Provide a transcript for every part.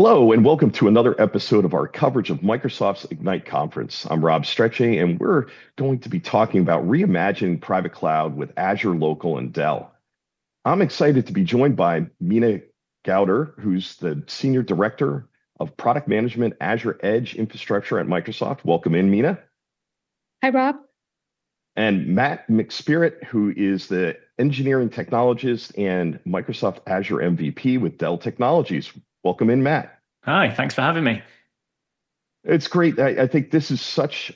Hello, and welcome to another episode of our coverage of Microsoft's Ignite conference. I'm Rob Strechay, and we're going to be talking about reimagining private cloud with Azure Local and Dell. I'm excited to be joined by Meena Gowdar, who's the Senior Director of Product Management, Azure Edge Infrastructure at Microsoft. Welcome in, Meena. Hi, Rob. And Matt McSpirit, who is the Engineering Technologist and Microsoft Azure MVP with Dell Technologies. Welcome in, Matt. Hi, thanks for having me. It's great. I think this is such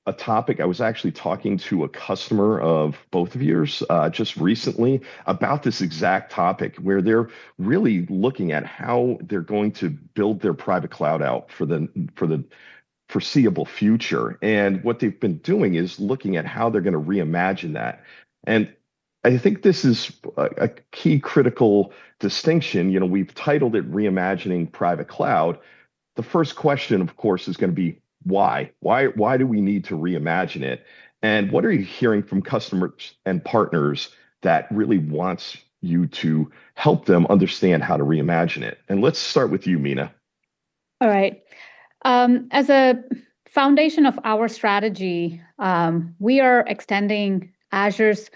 a topic. I was actually talking to a customer of both of yours just recently about this exact topic, where they're really looking at how they're going to build their private cloud out for the foreseeable future. And what they've been doing is looking at how they're going to reimagine that. And I think this is a key critical distinction. You know, we've titled it Reimagining Private Cloud. The first question, of course, is going to be why? Why do we need to reimagine it? And what are you hearing from customers and partners that really wants you to help them understand how to reimagine it? And let's start with you, Meena. All right. As a foundation of our strategy, we are extending Azure's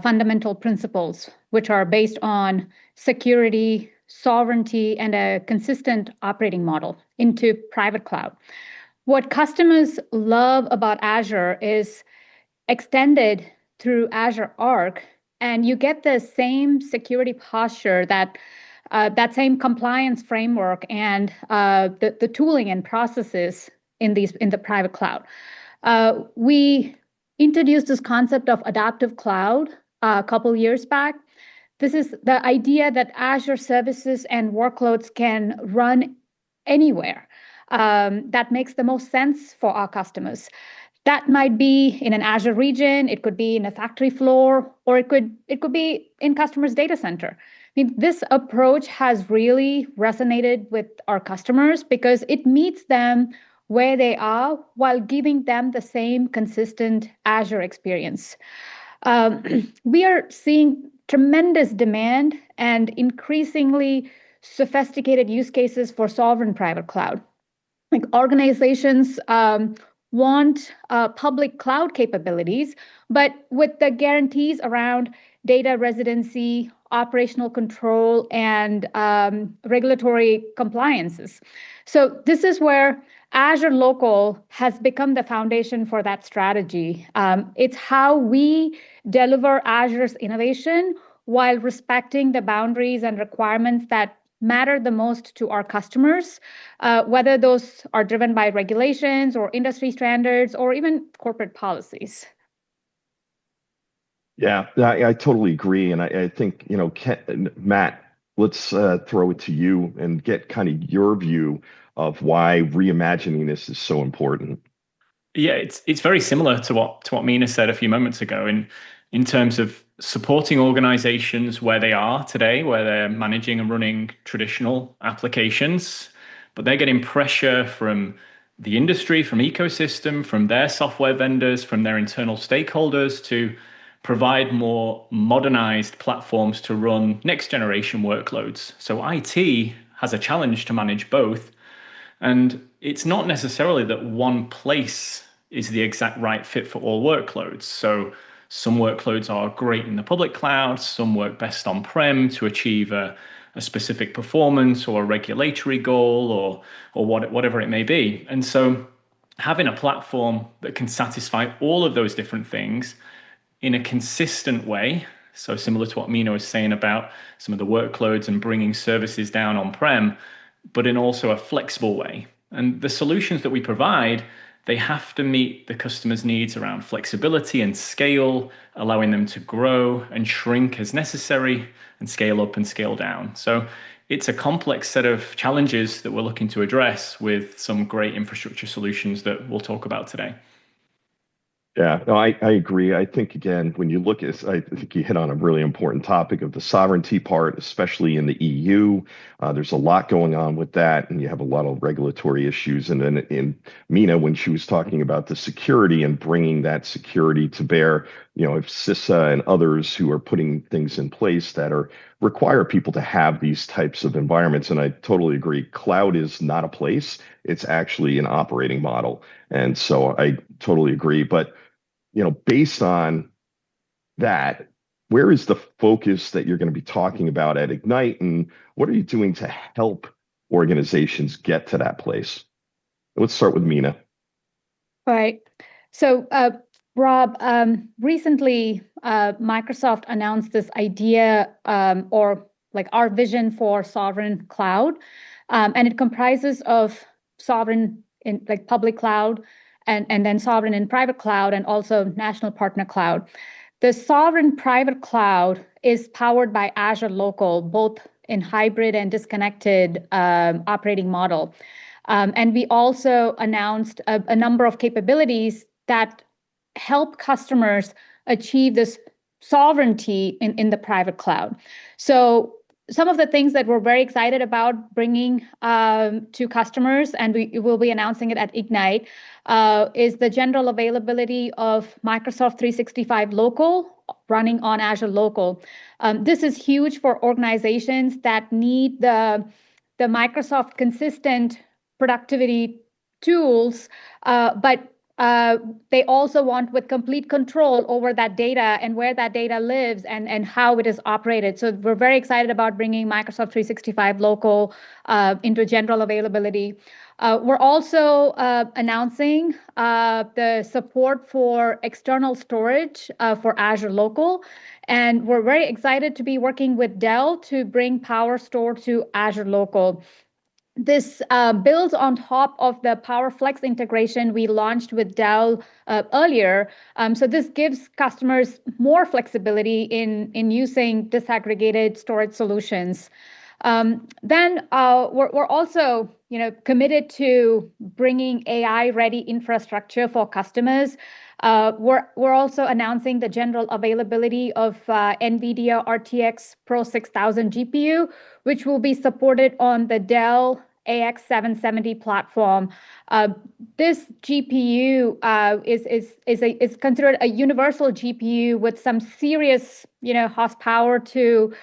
fundamental principles, which are based on security, sovereignty, and a consistent operating model into private cloud. What customers love about Azure is extended through Azure Arc, and you get the same security posture, that same compliance framework, and the tooling and processes in the private cloud. We introduced this concept of adaptive cloud a couple years back. This is the idea that Azure services and workloads can run anywhere. That makes the most sense for our customers. That might be in an Azure region, it could be in a factory floor, or it could be in customer's data center. I mean, this approach has really resonated with our customers because it meets them where they are while giving them the same consistent Azure experience. We are seeing tremendous demand and increasingly sophisticated use cases for sovereign private cloud. Like organizations want public cloud capabilities, but with the guarantees around data residency, operational control, and regulatory compliances. So this is where Azure Local has become the foundation for that strategy. It's how we deliver Azure's innovation while respecting the boundaries and requirements that matter the most to our customers, whether those are driven by regulations or industry standards or even corporate policies. Yeah, I totally agree. And I think, Matt, let's throw it to you and get kind of your view of why reimagining this is so important. Yeah, it's very similar to what Meena said a few moments ago in terms of supporting organizations where they are today, where they're managing and running traditional applications, but they're getting pressure from the industry, from ecosystem, from their software vendors, from their internal stakeholders to provide more modernized platforms to run next generation workloads. So IT has a challenge to manage both. And it's not necessarily that one place is the exact right fit for all workloads. So some workloads are great in the public cloud, some work best on-prem to achieve a specific performance or a regulatory goal or whatever it may be. And so having a platform that can satisfy all of those different things in a consistent way, so similar to what Meena was saying about some of the workloads and bringing services down on-prem, but in also a flexible way. And the solutions that we provide, they have to meet the customer's needs around flexibility and scale, allowing them to grow and shrink as necessary and scale up and scale down. So it's a complex set of challenges that we're looking to address with some great infrastructure solutions that we'll talk about today. Yeah, no, I agree. I think, again, when you look at, I think you hit on a really important topic of the sovereignty part, especially in the EU. There's a lot going on with that, and you have a lot of regulatory issues. And then in Meena, when she was talking about the security and bringing that security to bear, if CISA and others who are putting things in place that require people to have these types of environments. And I totally agree. Cloud is not a place. It's actually an operating model. And so I totally agree. But, based on that, where is the focus that you're going to be talking about at Ignite, and what are you doing to help organizations get to that place? Let's start with Meena. All right. So, Rob, recently Microsoft announced this idea, or like our vision for sovereign cloud, and it comprises of sovereign in like public cloud, and then sovereign in private cloud, and also national partner cloud. The sovereign private cloud is powered by Azure Local, both in hybrid and disconnected operating model. And we also announced a number of capabilities that help customers achieve this sovereignty in the private cloud. So some of the things that we're very excited about bringing to customers, and we will be announcing it at Ignite, is the general availability of Microsoft 365 Local running on Azure Local. This is huge for organizations that need the Microsoft consistent productivity tools, but they also want with complete control over that data and where that data lives and how it is operated. So we're very excited about bringing Microsoft 365 Local into general availability. We're also announcing the support for external storage for Azure Local. And we're very excited to be working with Dell to bring PowerStore to Azure Local. This builds on top of the PowerFlex integration we launched with Dell earlier. So this gives customers more flexibility in using disaggregated storage solutions. Then we're also committed to bringing AI-ready infrastructure for customers. We're also announcing the general availability of NVIDIA RTX PRO 6000 GPU, which will be supported on the Dell AX770 platform. This GPU is considered a universal GPU with some serious horsepower to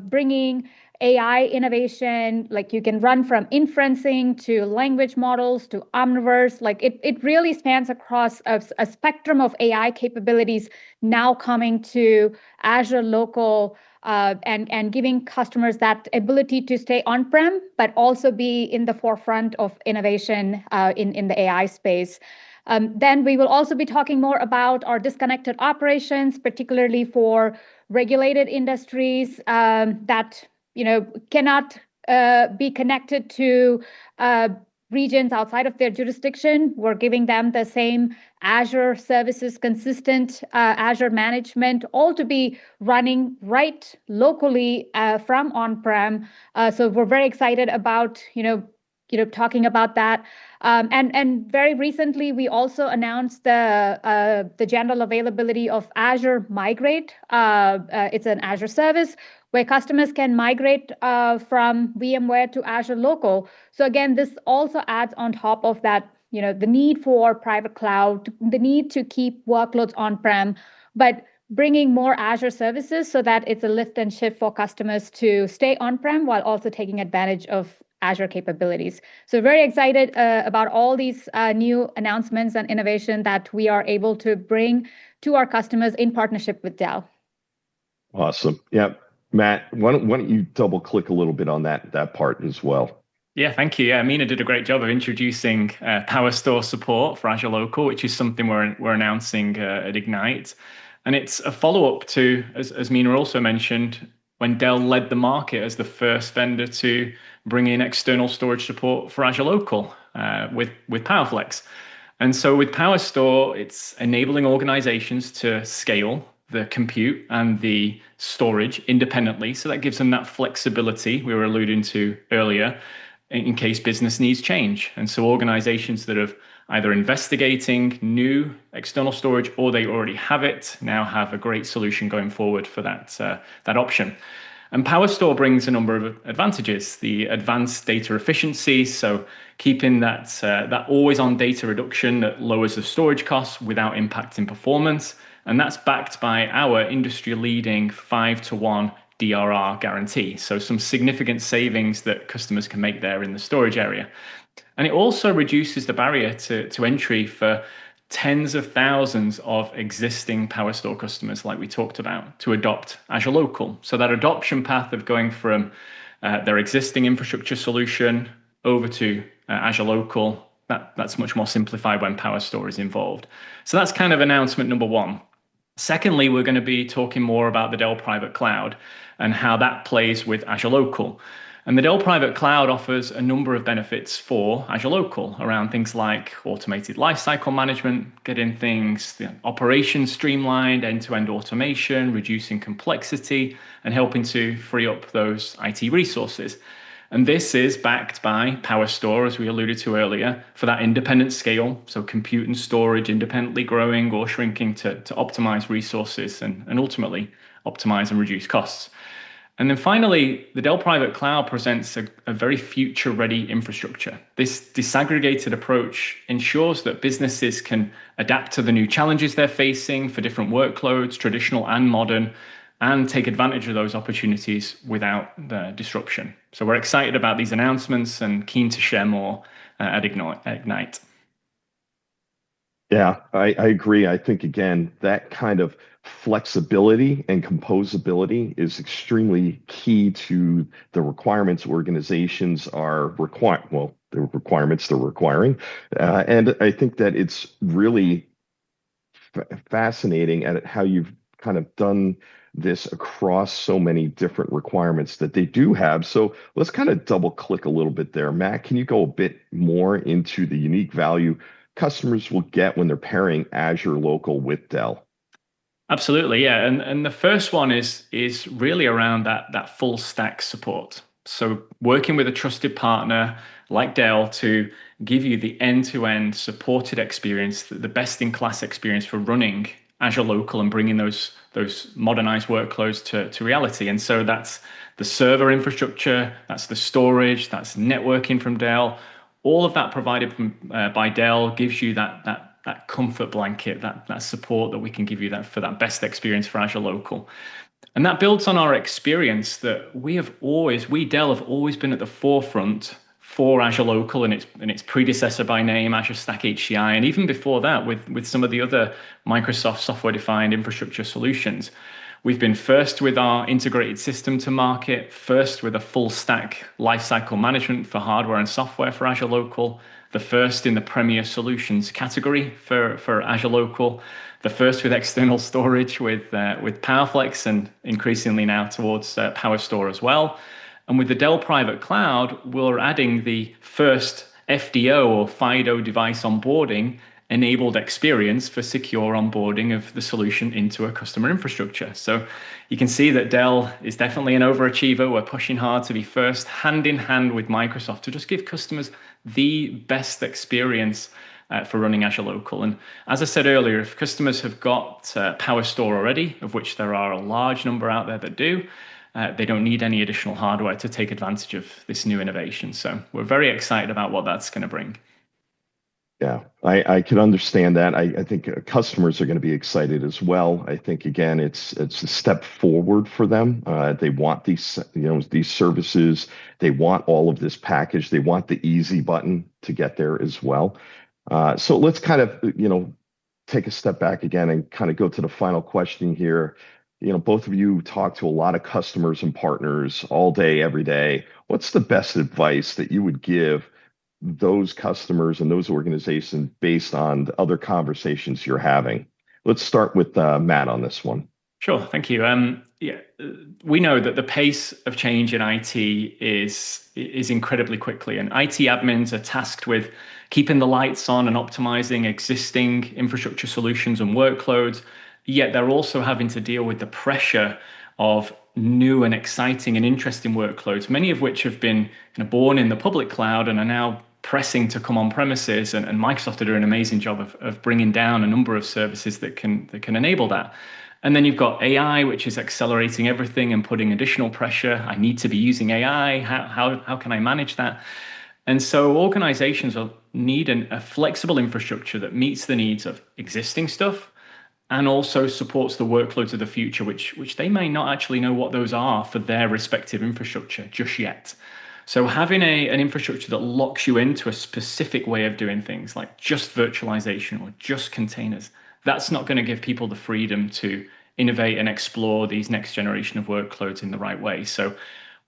bringing AI innovation. Like you can run from inferencing to language models to Omniverse. Like it really spans across a spectrum of AI capabilities now coming to Azure Local, and giving customers that ability to stay on-prem, but also be in the forefront of innovation in the AI space. Then we will also be talking more about our disconnected operations, particularly for regulated industries that cannot be connected to regions outside of their jurisdiction. We're giving them the same Azure services, consistent Azure management, all to be running right locally from on-prem. So we're very excited about talking about that. And very recently, we also announced the general availability of Azure Migrate. It's an Azure service where customers can migrate from VMware to Azure Local. So again, this also adds on top of that, the need for private cloud, the need to keep workloads on-prem, but bringing more Azure services so that it's a lift and shift for customers to stay on-prem while also taking advantage of Azure capabilities. So very excited about all these new announcements and innovation that we are able to bring to our customers in partnership with Dell. Awesome. Yeah. Matt, why don't you double click a little bit on that part as well? Yeah, thank you. Yeah, Meena did a great job of introducing PowerStore support for Azure Local, which is something we're announcing at Ignite. And it's a follow-up to, as Meena also mentioned, when Dell led the market as the first vendor to bring in external storage support for Azure Local with PowerFlex. And so with PowerStore, it's enabling organizations to scale the compute and the storage independently. So that gives them that flexibility we were alluding to earlier in case business needs change. And so organizations that have either investigating new external storage or they already have it now have a great solution going forward for that option. And PowerStore brings a number of advantages: the advanced data efficiency, so keeping that always-on data reduction that lowers the storage costs without impacting performance, And that's backed by our industry-leading 5-to-1 DRR guarantee. So some significant savings that customers can make there in the storage area. And it also reduces the barrier to entry for tens of thousands of existing PowerStore customers, like we talked about, to adopt Azure Local. So that adoption path of going from their existing infrastructure solution over to Azure Local, that's much more simplified when PowerStore is involved. So that's kind of announcement number one. Secondly, we're going to be talking more about the Dell Private Cloud and how that plays with Azure Local. And the Dell Private Cloud offers a number of benefits for Azure Local around things like automated lifecycle management, getting things, operations streamlined, end-to-end automation, reducing complexity, and helping to free up those IT resources. And this is backed by PowerStore, as we alluded to earlier, for that independent scale. So compute and storage independently growing or shrinking to optimize resources and ultimately optimize and reduce costs. And then finally, the Dell Private Cloud presents a very future-ready infrastructure. This disaggregated approach ensures that businesses can adapt to the new challenges they're facing for different workloads, traditional and modern, and take advantage of those opportunities without the disruption. So we're excited about these announcements and keen to share more at Ignite. Yeah, I agree. I think, again, that kind of flexibility and composability is extremely key to the requirements organizations are the requirements they're requiring. And I think that it's really fascinating at how you've kind of done this across so many different requirements that they do have. So let's kind of double click a little bit there. Matt, can you go a bit more into the unique value customers will get when they're pairing Azure Local with Dell? Absolutely, yeah. And the first one is really around that full stack support. So working with a trusted partner like Dell to give you the end-to-end supported experience, the best-in-class experience for running Azure Local and bringing those modernized workloads to reality. And so that's the server infrastructure, that's the storage, that's networking from Dell. All of that provided by Dell gives you that comfort blanket, that support that we can give you for that best experience for Azure Local. And that builds on our experience that we Dell have always been at the forefront for Azure Local and its predecessor by name, Azure Stack HCI, and even before that with some of the other Microsoft software-defined infrastructure solutions. We've been first with our integrated system to market, first with a full stack lifecycle management for hardware and software for Azure Local, the first in the Premier Solutions category for Azure Local, the first with external storage with PowerFlex, and increasingly now towards PowerStore as well. And with the Dell Private Cloud, we're adding the first FDO or FIDO device onboarding enabled experience for secure onboarding of the solution into a customer infrastructure. So you can see that Dell is definitely an overachiever. We're pushing hard to be first, hand in hand with Microsoft, to just give customers the best experience for running Azure Local. And as I said earlier, if customers have got PowerStore already, of which there are a large number out there that do, they don't need any additional hardware to take advantage of this new innovation. So we're very excited about what that's going to bring. Yeah, I can understand that. I think customers are going to be excited as well. I think, again, it's a step forward for them. They want these services. They want all of this package. They want the easy button to get there as well. So let's kind of, take a step back again and kind of go to the final question here. Both of you talk to a lot of customers and partners all day, every day. What's the best advice that you would give those customers and those organizations based on the other conversations you're having? Let's start with Matt on this one. Sure, thank you. We know that the pace of change in IT is incredibly quickly, and IT admins are tasked with keeping the lights on and optimizing existing infrastructure solutions and workloads. Yet they're also having to deal with the pressure of new and exciting and interesting workloads, many of which have been born in the public cloud and are now pressing to come on premises. And Microsoft are doing an amazing job of bringing down a number of services that can enable that. And then you've got AI, which is accelerating everything and putting additional pressure. I need to be using AI. How can I manage that? And so organizations need a flexible infrastructure that meets the needs of existing stuff and also supports the workloads of the future, which they may not actually know what those are for their respective infrastructure just yet. So having an infrastructure that locks you into a specific way of doing things, like just virtualization or just containers, that's not going to give people the freedom to innovate and explore these next generation of workloads in the right way. So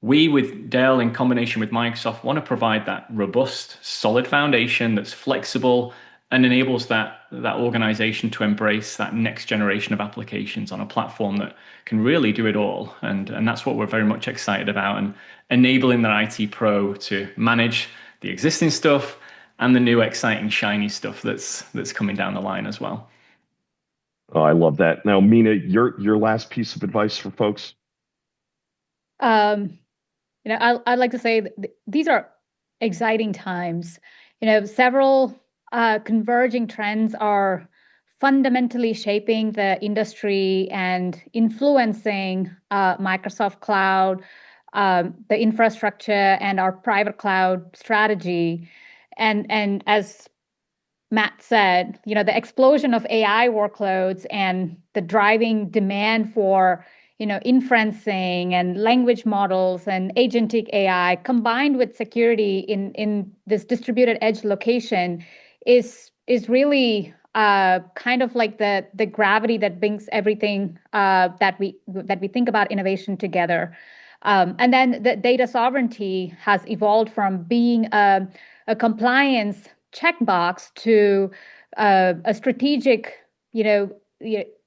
we, with Dell, in combination with Microsoft, want to provide that robust, solid foundation that's flexible and enables that organization to embrace that next generation of applications on a platform that can really do it all. And that's what we're very much excited about, and enabling their IT pro to manage the existing stuff and the new exciting shiny stuff that's coming down the line as well. Oh, I love that. Now, Meena, your last piece of advice for folks? I'd like to say that these are exciting times. Several converging trends are fundamentally shaping the industry and influencing Microsoft Cloud, the infrastructure, and our private cloud strategy. And as Matt said, the explosion of AI workloads and the driving demand for inferencing and language models and agentic AI, combined with security in this distributed edge location, is really kind of like the gravity that brings everything that we think about innovation together. And then the data sovereignty has evolved from being a compliance checkbox to a strategic,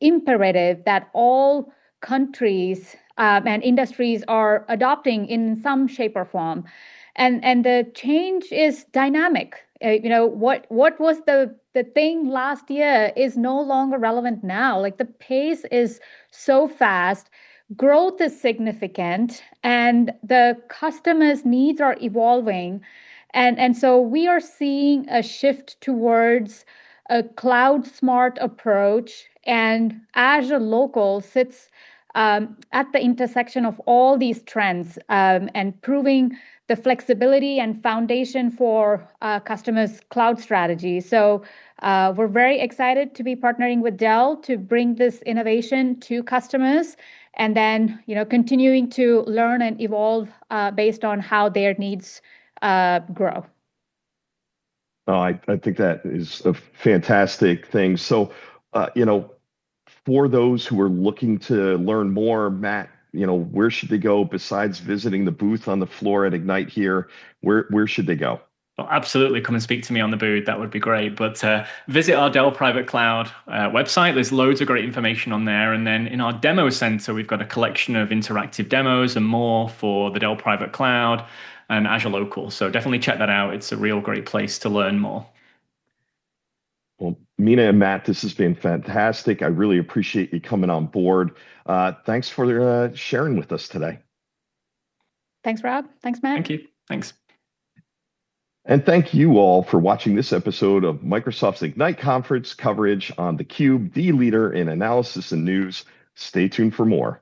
imperative that all countries and industries are adopting in some shape or form. And the change is dynamic. What was the thing last year is no longer relevant now. Like, the pace is so fast, growth is significant, and the customers' needs are evolving. And so we are seeing a shift towards a cloud smart approach, and Azure Local sits at the intersection of all these trends, and proving the flexibility and foundation for customers' cloud strategy. So we're very excited to be partnering with Dell to bring this innovation to customers, and then continuing to learn and evolve based on how their needs grow. Oh, I think that is a fantastic thing. So, for those who are looking to learn more, Matt, where should they go besides visiting the booth on the floor at Ignite here? Where should they go? Well, absolutely, come and speak to me on the booth. That would be great. But visit our Dell Private Cloud website. There's loads of great information on there. And then in our demo center, we've got a collection of interactive demos and more for the Dell Private Cloud and Azure Local. So definitely check that out. It's a real great place to learn more. Well, Meena and Matt, this has been fantastic. I really appreciate you coming on board. Thanks for sharing with us today. Thanks, Rob. Thanks, Matt. Thank you. Thanks. And thank you all for watching this episode of Microsoft's Ignite Conference coverage on theCUBE, the leader in analysis and news. Stay tuned for more.